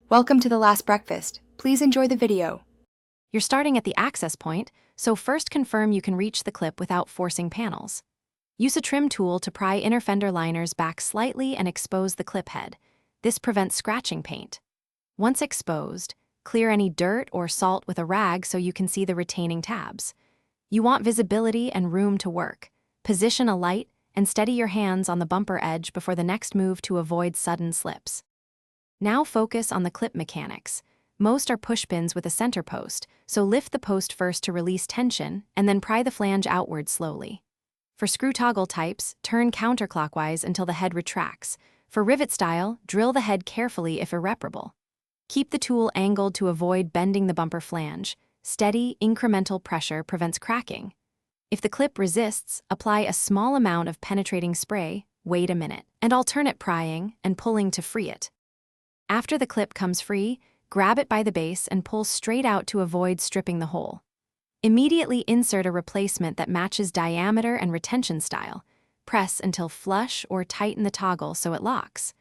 Welcome to the last breakfast. Please enjoy the video. You're starting at the access point, so first confirm you can reach the clip without forcing panels. Use a trim tool to pry inner fender liners back slightly and expose the clip head. This prevents scratching paint. Once exposed, clear any dirt or salt with a rag so you can see the retaining tabs. You want visibility and room to work. Position a light and steady your hands on the bumper edge before the next move to avoid sudden slips. Now focus on the clip mechanics. Most are push pins with a center post, so lift the post first to release tension and then pry the flange outward slowly. For screw toggle types, turn counterclockwise until the head retracts. For rivet style, drill the head carefully if irreparable. Keep the tool angled to avoid bending the bumper flange. Steady, incremental pressure prevents cracking. If the clip resists, apply a small amount of penetrating spray, wait a minute, and alternate prying and pulling to free it. After the clip comes free, grab it by the base and pull straight out to avoid stripping the hole. Immediately insert a replacement that matches diameter and retention style. Press until flush or tighten the toggle so it locks.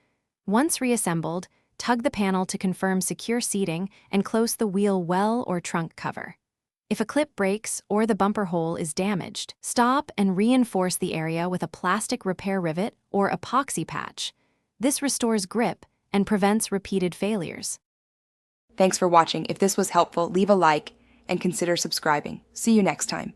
Once reassembled, tug the panel to confirm secure seating and close the wheel well or trunk cover. If a clip breaks or the bumper hole is damaged, stop and reinforce the area with a plastic repair rivet or epoxy patch. This restores grip and prevents repeated failures. Thanks for watching. If this was helpful, leave a like and consider subscribing. See you next time.